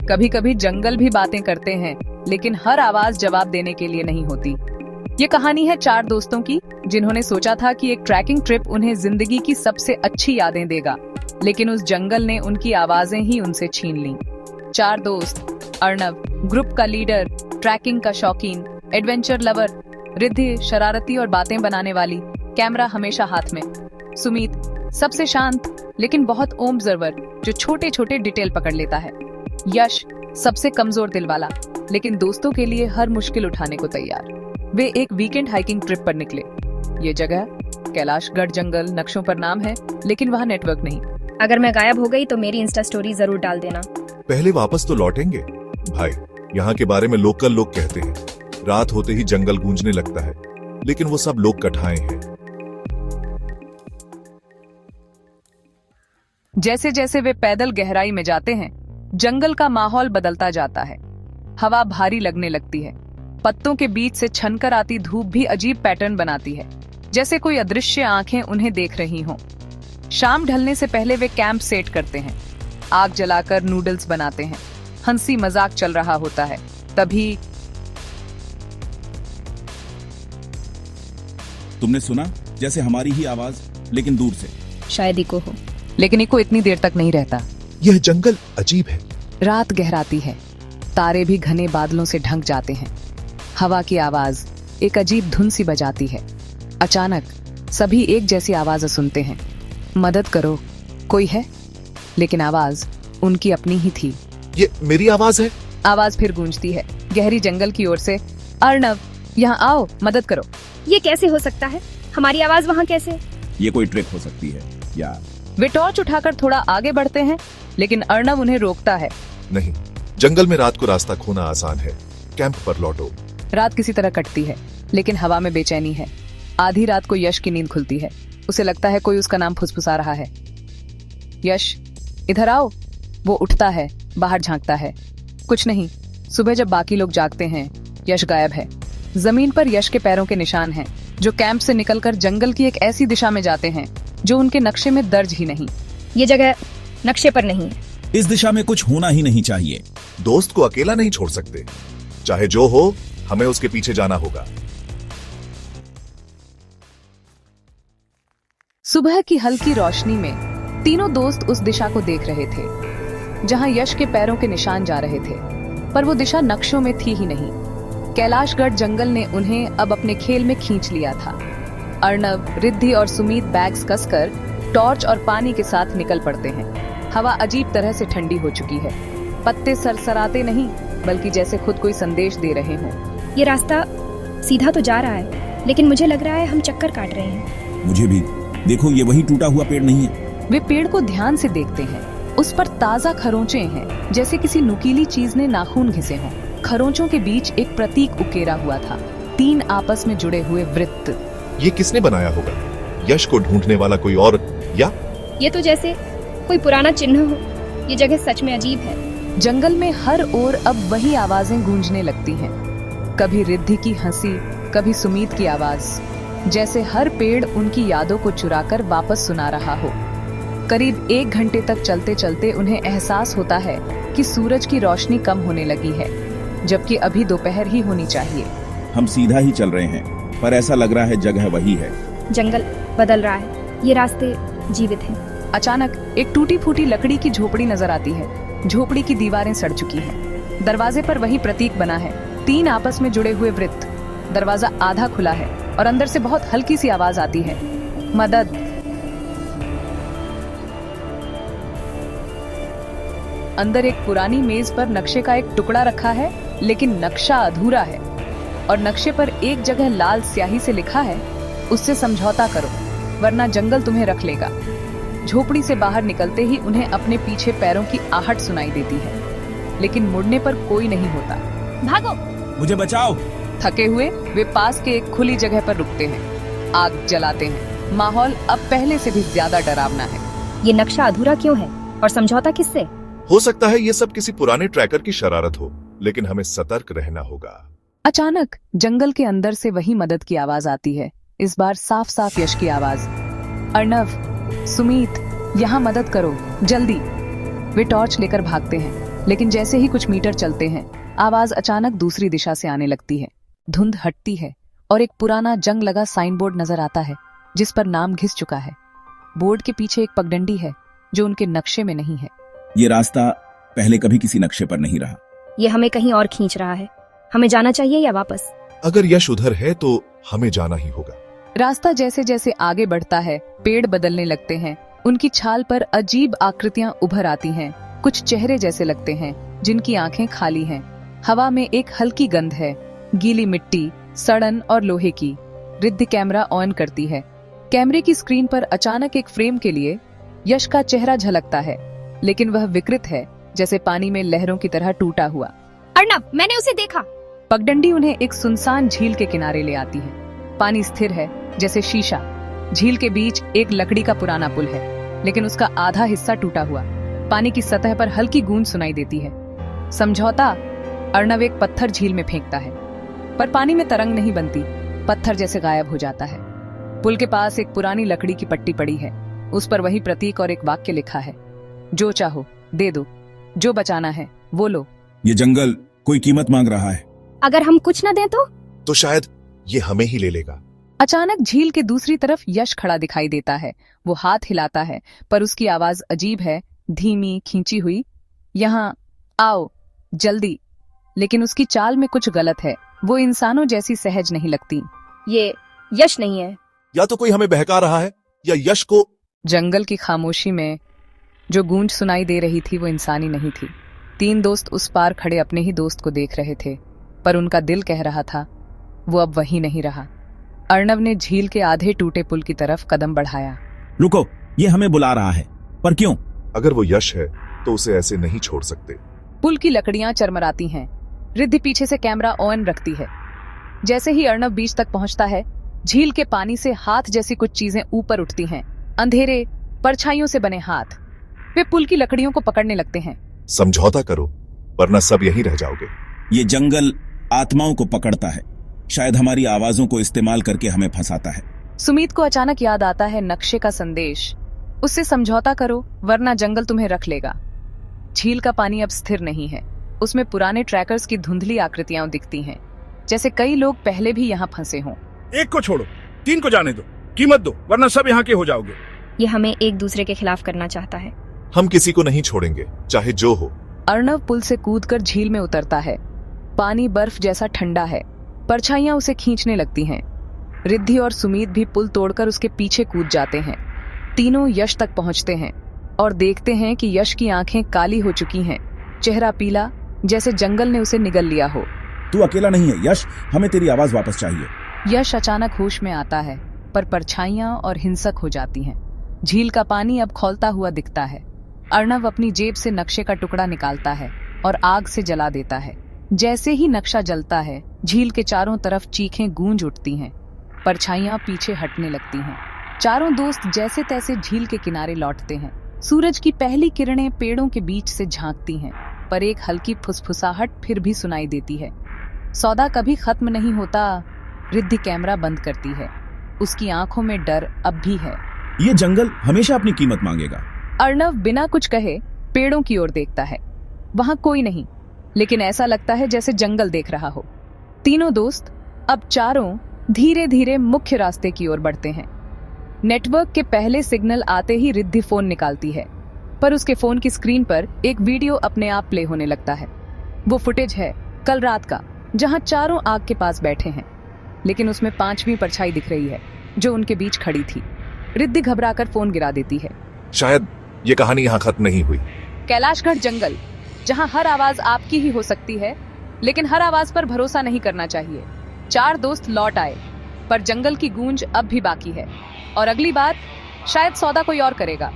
कभी कभी जंगल भी बातें करते हैं, लेकिन हर आवाज जवाब देने के लिए नहीं होती। ये कहानी है 4 दोस्तों की, जिन्होंने सोचा था कि एक ट्रैकिंग ट्रिप उन्हें जिंदगी की सबसे अच्छी यादें देगा, लेकिन उस जंगल ने उनकी आवाजें ही उनसे छीन लीं। 4 दोस्त, अर्णव ग्रुप का लीडर, ट्रैकिंग का शौकीन, एडवेंचर लवर, रिद्धि शरारती और बातें बनाने वाली, कैमरा हमेशा हाथ में, सुमित सबसे शांत लेकिन बहुत ऑब्जर्वर जो छोटे छोटे डिटेल पकड़ लेता है, यश सबसे कमजोर दिल वाला लेकिन दोस्तों के लिए हर मुश्किल उठाने को तैयार। वे एक वीकेंड हाइकिंग ट्रिप पर निकले। ये जगह कैलाशगढ़ जंगल नक्शों पर नाम है, लेकिन वहाँ नेटवर्क नहीं। अगर मैं गायब हो गई तो मेरी इंस्टा स्टोरी जरूर डाल देना। पहले वापस तो लौटेंगे भाई। यहाँ के बारे में लोकल लोग कहते हैं, रात होते ही जंगल गूंजने लगता है, लेकिन वो सब लोग कठाए हैं। जैसे जैसे वे पैदल गहराई में जाते हैं, जंगल का माहौल बदलता जाता है। हवा भारी लगने लगती है। पत्तों के बीच से छनकर आती धूप भी अजीब पैटर्न बनाती है, जैसे कोई अदृश्य आंखें उन्हें देख रही हों। शाम ढलने से पहले वे कैंप सेट करते हैं। आग जलाकर नूडल्स बनाते हैं। हंसी मजाक चल रहा होता है। तभी तुमने सुना जैसे हमारी ही आवाज, लेकिन दूर से। शायद इको हो, लेकिन इको इतनी देर तक नहीं रहता। यह जंगल अजीब है। रात गहराती है। तारे भी घने बादलों से ढंक जाते हैं। हवा की आवाज एक अजीब धुन सी बजाती है। अचानक सभी एक जैसी आवाज सुनते हैं, मदद करो, कोई है। लेकिन आवाज उनकी अपनी ही थी। ये मेरी आवाज है। आवाज फिर गूंजती है गहरी जंगल की ओर से, अर्णव यहाँ आओ, मदद करो। ये कैसे हो सकता है? हमारी आवाज वहाँ कैसे? ये कोई ट्रिक हो सकती है या? वे टॉर्च उठाकर थोड़ा आगे बढ़ते हैं, लेकिन अर्णव उन्हें रोकता है। नहीं, जंगल में रात को रास्ता खोना आसान है। कैंप पर लौटो। रात किसी तरह कटती है, लेकिन हवा में बेचैनी है। आधी रात को यश की नींद खुलती है। उसे लगता है कोई उसका नाम फुसफुसा रहा है। यश, इधर आओ। वो उठता है, बाहर झांकता है। कुछ नहीं। सुबह जब बाकी लोग जागते हैं, यश गायब है। जमीन पर यश के पैरों के निशान हैं, जो कैंप से निकलकर जंगल की एक ऐसी दिशा में जाते हैं जो उनके नक्शे में दर्ज ही नहीं। ये जगह नक्शे पर नहीं है। इस दिशा में कुछ होना ही नहीं चाहिए। दोस्त को अकेला नहीं छोड़ सकते। चाहे जो हो, हमें उसके पीछे जाना होगा। सुबह की हल्की रोशनी में तीनों दोस्त उस दिशा को देख रहे थे जहां यश के पैरों के निशान जा रहे थे, पर वो दिशा नक्शों में थी ही नहीं। कैलाशगढ़ जंगल ने उन्हें अब अपने खेल में खींच लिया था। अर्णव, रिद्धि और सुमित बैग्स कसकर टॉर्च और पानी के साथ निकल पड़ते हैं। हवा अजीब तरह से ठंडी हो चुकी है। पत्ते सरसराते नहीं, बल्कि जैसे खुद कोई संदेश दे रहे हों। ये रास्ता सीधा तो जा रहा है, लेकिन मुझे लग रहा है हम चक्कर काट रहे हैं। मुझे भी। देखो, ये वही टूटा हुआ पेड़ नहीं है। वे पेड़ को ध्यान से देखते हैं। उस पर ताजा खरोंचे हैं, जैसे किसी नुकीली चीज ने नाखून घिसे हों। खरोंचों के बीच एक प्रतीक उकेरा हुआ था, 3 आपस में जुड़े हुए वृत्त। ये किसने बनाया होगा? यश को ढूंढने वाला कोई और, या ये तो जैसे कोई पुराना चिन्ह हो। ये जगह सच में अजीब है। जंगल में हर ओर अब वही आवाजें गूंजने लगती हैं। कभी रिद्धि की हंसी, कभी सुमित की आवाज, जैसे हर पेड़ उनकी यादों को चुराकर वापस सुना रहा हो। करीब 1 घंटे तक चलते चलते उन्हें एहसास होता है कि सूरज की रोशनी कम होने लगी है, जबकि अभी दोपहर ही होनी चाहिए। हम सीधा ही चल रहे हैं, पर ऐसा लग रहा है जगह वही है। जंगल बदल रहा है। ये रास्ते जीवित हैं। अचानक एक टूटी फूटी लकड़ी की झोपड़ी नजर आती है। झोपड़ी की दीवारें सड़ चुकी हैं। दरवाजे पर वही प्रतीक बना है, 3 आपस में जुड़े हुए वृत्त। दरवाजा आधा खुला है और अंदर से बहुत हल्की सी आवाज आती है, मदद। अंदर एक पुरानी मेज पर नक्शे का एक टुकड़ा रखा है, लेकिन नक्शा अधूरा है और नक्शे पर एक जगह लाल स्याही से लिखा है, उससे समझौता करो वरना जंगल तुम्हें रख लेगा। झोपड़ी से बाहर निकलते ही उन्हें अपने पीछे पैरों की आहट सुनाई देती है, लेकिन मुड़ने पर कोई नहीं होता। भागो, मुझे बचाओ। थके हुए वे पास के एक खुली जगह पर रुकते हैं। आग जलाते हैं। माहौल अब पहले से भी ज्यादा डरावना है। ये नक्शा अधूरा क्यों है और समझौता किससे? हो सकता है ये सब किसी पुराने ट्रैकर की शरारत हो, लेकिन हमें सतर्क रहना होगा। अचानक जंगल के अंदर से वही मदद की आवाज आती है। इस बार साफ साफ यश की आवाज। अर्णव, सुमित, यहाँ मदद करो, जल्दी। वे टॉर्च लेकर भागते हैं। लेकिन जैसे ही कुछ मीटर चलते हैं, आवाज अचानक दूसरी दिशा से आने लगती है। धुंध हटती है और एक पुराना जंग लगा साइन बोर्ड नजर आता है जिस पर नाम घिस चुका है। बोर्ड के पीछे एक पगडंडी है जो उनके नक्शे में नहीं है। ये रास्ता पहले कभी किसी नक्शे पर नहीं रहा। ये हमें कहीं और खींच रहा है। हमें जाना चाहिए या वापस? अगर यश उधर है तो हमें जाना ही होगा। रास्ता जैसे जैसे आगे बढ़ता है, पेड़ बदलने लगते हैं। उनकी छाल पर अजीब आकृतियां उभर आती हैं। कुछ चेहरे जैसे लगते हैं जिनकी आंखें खाली हैं। हवा में एक हल्की गंध है, गीली मिट्टी, सड़न और लोहे की। रिद्धि कैमरा ऑन करती है। कैमरे की स्क्रीन पर अचानक एक फ्रेम के लिए यश का चेहरा झलकता है, लेकिन वह विकृत है, जैसे पानी में लहरों की तरह टूटा हुआ। अर्णव, मैंने उसे देखा। पगडंडी उन्हें एक सुनसान झील के किनारे ले आती है। पानी स्थिर है जैसे शीशा। झील के बीच एक लकड़ी का पुराना पुल है, लेकिन उसका आधा हिस्सा टूटा हुआ। पानी की सतह पर हल्की गूंज सुनाई देती है। समझौता। अर्णव एक पत्थर झील में फेंकता है, पर पानी में तरंग नहीं बनती। पत्थर जैसे गायब हो जाता है। पुल के पास एक पुरानी लकड़ी की पट्टी पड़ी है। उस पर वही प्रतीक और एक वाक्य लिखा है, जो चाहो दे दो, जो बचाना है वो लो। ये जंगल कोई कीमत मांग रहा है। अगर हम कुछ न दें तो शायद ये हमें ही ले लेगा। अचानक झील के दूसरी तरफ यश खड़ा दिखाई देता है। वो हाथ हिलाता है, पर उसकी आवाज अजीब है, धीमी, खींची हुई। यहाँ आओ, जल्दी। लेकिन उसकी चाल में कुछ गलत है। वो इंसानों जैसी सहज नहीं लगती। ये यश नहीं है। या तो कोई हमें बहका रहा है या यश को। जंगल की खामोशी में जो गूंज सुनाई दे रही थी वो इंसानी नहीं थी। 3 दोस्त उस पार खड़े अपने ही दोस्त को देख रहे थे, पर उनका दिल कह रहा था वो अब वही नहीं रहा। अर्णव ने झील के आधे टूटे पुल की तरफ कदम बढ़ाया। रुको, ये हमें बुला रहा है, पर क्यों? अगर वो यश है तो उसे ऐसे नहीं छोड़ सकते। पुल की लकड़ियां चरमराती हैं। रिद्धि पीछे से कैमरा ऑन रखती है। जैसे ही अर्णव बीच तक पहुंचता है, झील के पानी से हाथ जैसी कुछ चीजें ऊपर उठती हैं। अंधेरे, परछाइयों से बने हाथ। वे पुल की लकड़ियों को पकड़ने लगते हैं। समझौता करो, वरना सब यहीं रह जाओगे। ये जंगल आत्माओं को पकड़ता है। शायद हमारी आवाजों को इस्तेमाल करके हमें फंसाता है। सुमीत को अचानक याद आता है नक्शे का संदेश। उससे समझौता करो, वरना जंगल तुम्हें रख लेगा। झील का पानी अब स्थिर नहीं है। उसमें पुराने ट्रैकर्स की धुंधली आकृतियां दिखती हैं, जैसे कई लोग पहले भी यहाँ फंसे हों। एक को छोड़ो, 3 को जाने दो, कीमत दो, वरना सब यहाँ के हो जाओगे। ये हमें एक दूसरे के खिलाफ करना चाहता है। हम किसी को नहीं छोड़ेंगे, चाहे जो हो। अर्णव पुल से कूदकर झील में उतरता है। पानी बर्फ जैसा ठंडा है। परछाइयां उसे खींचने लगती हैं। रिद्धि और सुमीत भी पुल तोड़कर उसके पीछे कूद जाते हैं। तीनों यश तक पहुंचते हैं और देखते हैं कि यश की आंखें काली हो चुकी हैं, चेहरा पीला, जैसे जंगल ने उसे निगल लिया हो। तू अकेला नहीं है यश, हमें तेरी आवाज वापस चाहिए। यश अचानक होश में आता है, पर परछाइयां और हिंसक हो जाती हैं। झील का पानी अब खौलता हुआ दिखता है। अर्णव अपनी जेब से नक्शे का टुकड़ा निकालता है और आग से जला देता है। जैसे ही नक्शा जलता है, झील के चारों तरफ चीखें गूंज उठती हैं। परछाइयां पीछे हटने लगती हैं। चारों दोस्त जैसे तैसे झील के किनारे लौटते हैं। सूरज की पहली किरणें पेड़ों के बीच से झांकती हैं, पर एक हल्की फुसफुसाहट फिर भी सुनाई देती है। सौदा कभी खत्म नहीं होता। रिद्धि कैमरा बंद करती है। उसकी आंखों में डर अब भी है। ये जंगल हमेशा अपनी कीमत मांगेगा। अर्णव बिना कुछ कहे पेड़ों की ओर देखता है। वहां कोई नहीं, लेकिन ऐसा लगता है जैसे जंगल देख रहा हो। तीनों दोस्त अब चारों धीरे धीरे मुख्य रास्ते की ओर बढ़ते हैं। नेटवर्क के पहले सिग्नल आते ही रिद्धि फोन निकालती है, पर उसके फोन की स्क्रीन पर एक वीडियो अपने आप प्ले होने लगता है। वो फुटेज है कल रात का, जहां चारों आग के पास बैठे हैं, लेकिन उसमें 5वीं परछाई दिख रही है जो उनके बीच खड़ी थी। रिद्धि घबराकर फोन गिरा देती है। शायद ये कहानी यहाँ खत्म नहीं हुई। कैलाशगढ़ जंगल, जहां हर आवाज आपकी ही हो सकती है, लेकिन हर आवाज पर भरोसा नहीं करना चाहिए। 4 दोस्त लौट आए, पर जंगल की गूंज अब भी बाकी है, और अगली बार शायद सौदा कोई और करेगा।